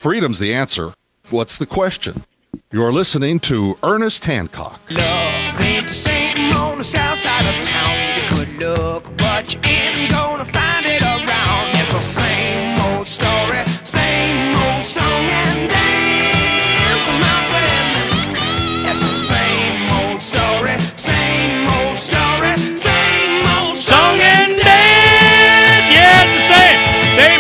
freedom's the answer. What's the question? You're listening to Ernest Hancock. Love ain't the same on the south side of town. You could look, but you ain't gonna find it around. It's the same old story, same old song and dance, my friend. It's the same old story, same old story, same old song and dance. Yeah, it's the same. Same.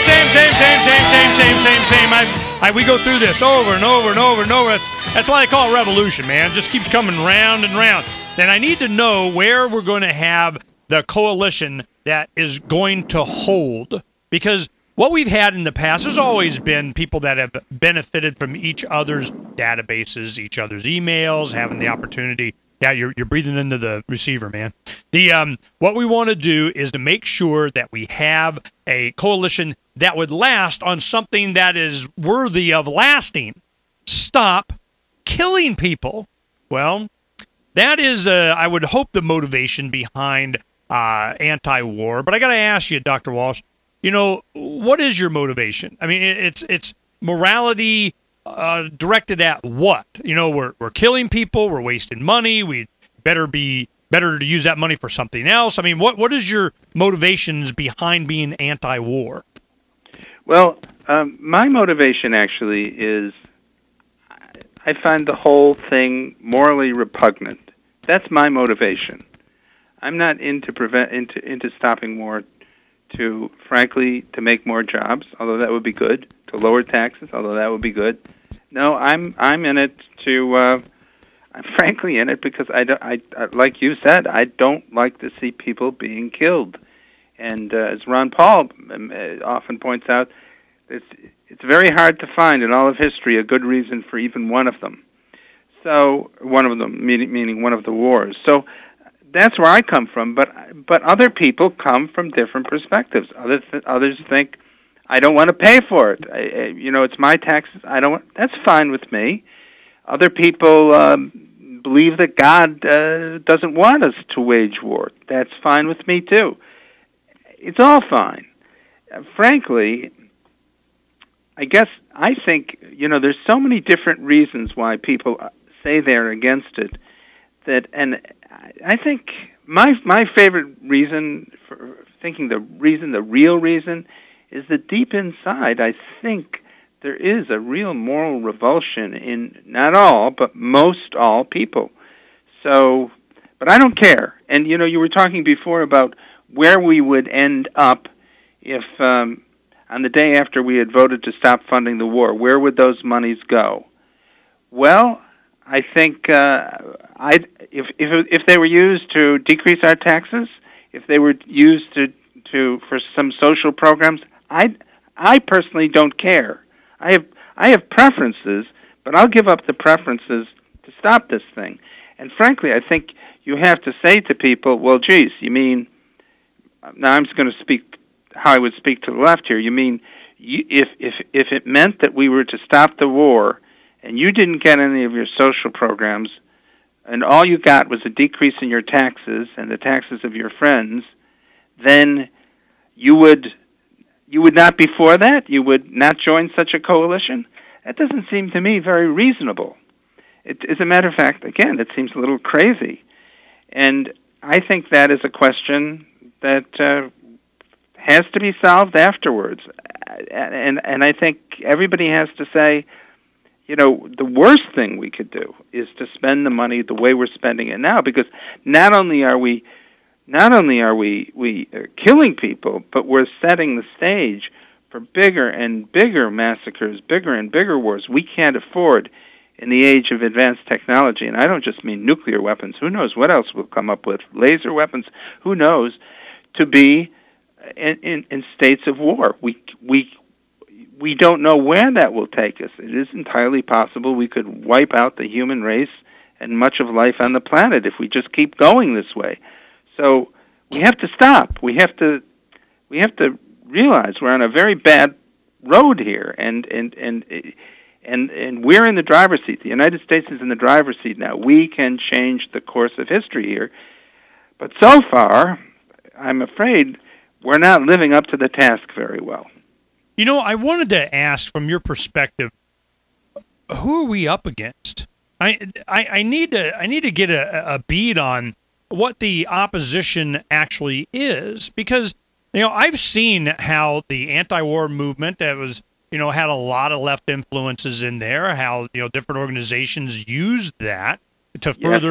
We go through this over and over and over and over. That's why they call it revolution, man. It just keeps coming round and round. And I need to know where we're going to have the coalition that is going to hold. Because what we've had in the past, there's always been people that have benefited from each other's databases, each other's emails, having the opportunity. Yeah, you're breathing into the receiver, man. What we want to do is to make sure that we have a coalition that would last on something that is worthy of lasting. Stop killing people. Well, that is, I would hope, the motivation behind anti-war. But I got to ask you, Dr. Walsh, what is your motivation? I mean, it's morality directed at what? We're killing people. We're wasting money. We better to use that money for something else. I mean, what is your motivations behind being anti-war? Well, my motivation actually is I find the whole thing morally repugnant. That's my motivation. I'm not into stopping war to, frankly, to make more jobs, although that would be good, to lower taxes, although that would be good. No, I'm in it to I'm frankly in it because I like you said, I don't like to see people being killed. And as Ron Paul often points out, it's very hard to find in all of history a good reason for even one of them. So one of them, meaning one of the wars. So that's where I come from. But other people come from different perspectives. Others think I don't want to pay for it. It's my taxes. That's fine with me. Other people believe that God doesn't want us to wage war. That's fine with me too. It's all fine. Frankly, I think, there's so many different reasons why people say they're against it and I think my favorite reason for thinking the real reason is that deep inside, I think there is a real moral revulsion in not all, but most all people. So, but I don't care. And, you were talking before about where we would end up if, on the day after we had voted to stop funding the war, where would those monies go? Well, I think if they were used to decrease our taxes, if they were used for some social programs, I personally don't care. I have preferences, but I'll give up the preferences to stop this thing. And frankly, I think you have to say to people, well, geez, you mean, now I'm just going to speak how I would speak to the left here. You mean if it meant that we were to stop the war and you didn't get any of your social programs and all you got was a decrease in your taxes and the taxes of your friends, then you would not be for that? You would not join such a coalition? That doesn't seem to me very reasonable. As a matter of fact, again, it seems a little crazy. And I think that is a question that has to be solved afterwards. And I think everybody has to say, the worst thing we could do is to spend the money the way we're spending it now, because not only are we killing people, but we're setting the stage for bigger and bigger massacres, bigger and bigger wars we can't afford in the age of advanced technology. And I don't just mean nuclear weapons. Who knows what else we'll come up with? Laser weapons. Who knows? To be in states of war. We don't know where that will take us. It is entirely possible we could wipe out the human race and much of life on the planet if we just keep going this way. So we have to stop. We have to realize we're on a very bad road here, and we're in the driver's seat. The United States is in the driver's seat now. We can change the course of history here, but so far, I'm afraid we're not living up to the task very well. I wanted to ask from your perspective, who are we up against? I need to get a bead on what the opposition actually is, because I've seen how the anti-war movement that was had a lot of left influences in there, how different organizations used that to further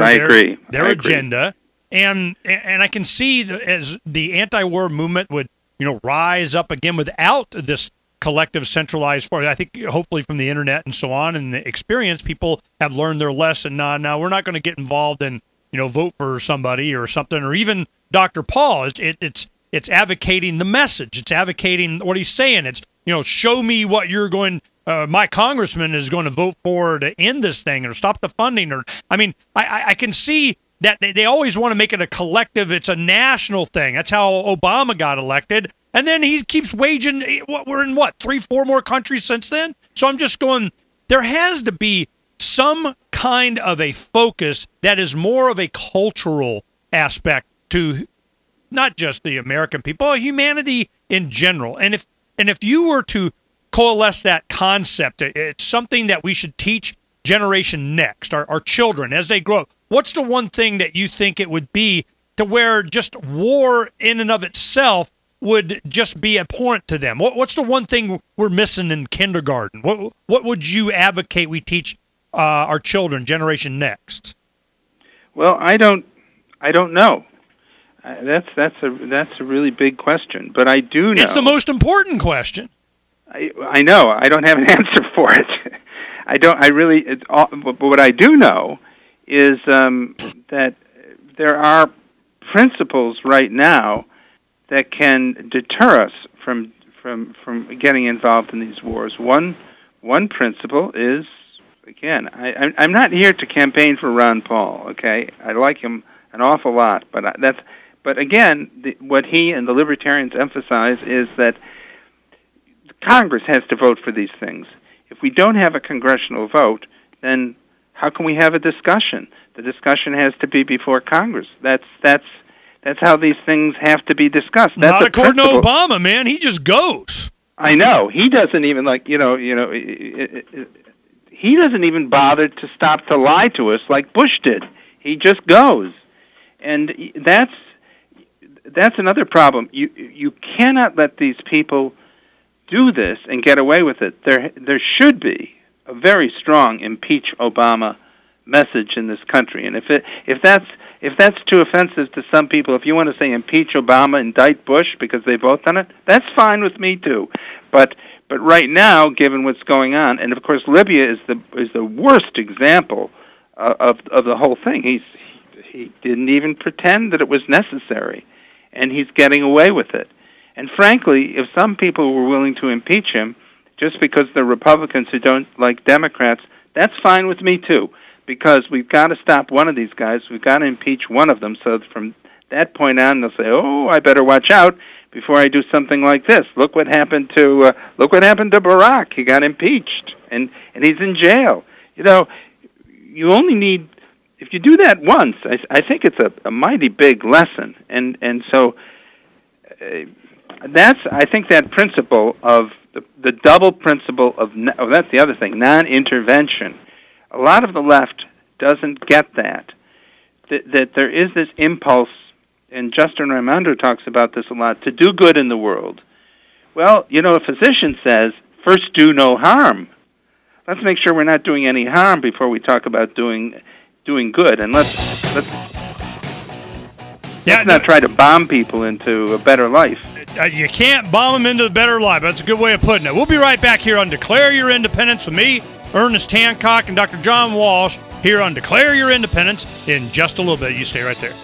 their agenda, and I can see as the anti-war movement would rise up again without this collective centralized force. I think hopefully from the internet and so on and the experience, people have learned their lesson. No, we're not going to get involved in vote for somebody or something, or even Dr. Paul. It's advocating the message. It's advocating what he's saying. It's show me what you're going. My congressman is going to vote for to end this thing or stop the funding. Or I can see that they always want to make it a collective. It's a national thing. That's how Obama got elected. And then he keeps waging, we're in 3-4 more countries since then? So I'm just going, there has to be some kind of a focus that is more of a cultural aspect to not just the American people, humanity in general. And if you were to coalesce that concept, it's something that we should teach generation next, our children, as they grow up. What's the one thing that you think it would be to where just war in and of itself would just be abhorrent to them? What's the one thing we're missing in kindergarten? What would you advocate we teach our children, generation next? Well, I don't know. That's a really big question, but I do know. It's the most important question. I know. I don't have an answer for it. I don't. I really. But what I do know is that there are principles right now that can deter us from getting involved in these wars. One principle is, again, I'm not here to campaign for Ron Paul. Okay, I like him an awful lot, but again, what he and the Libertarians emphasize is that Congress has to vote for these things. If we don't have a congressional vote, then how can we have a discussion? The discussion has to be before Congress. That's how these things have to be discussed. That's not according to Obama, man. He just goes. I know. He doesn't even he doesn't even bother to stop to lie to us like Bush did. He just goes, and that's another problem. You cannot let these people do this and get away with it. There should be a very strong impeach Obama message in this country, and if that's too offensive to some people, if you want to say impeach Obama, indict Bush because they both done it, that's fine with me too. But right now, given what's going on, and of course Libya is the worst example of the whole thing. He didn't even pretend that it was necessary, and he's getting away with it. And frankly, if some people were willing to impeach him just because they're Republicans who don't like Democrats, that's fine with me too, because we've got to stop one of these guys. We've got to impeach one of them, so from that point on, they'll say, "Oh, I better watch out before I do something like this. Look what happened to Barack. He got impeached, and he's in jail." You only need, if you do that once, I think it's a mighty big lesson, and so. I think that principle of the double principle of, that's the other thing, non-intervention. A lot of the left doesn't get that there is this impulse, and Justin Raimondo talks about this a lot, to do good in the world. Well, a physician says, first do no harm. Let's make sure we're not doing any harm before we talk about doing good, and let's not try to bomb people into a better life. You can't bomb them into a better life. That's a good way of putting it. We'll be right back here on Declare Your Independence with me, Ernest Hancock, and Dr. John Walsh here on Declare Your Independence in just a little bit. You stay right there.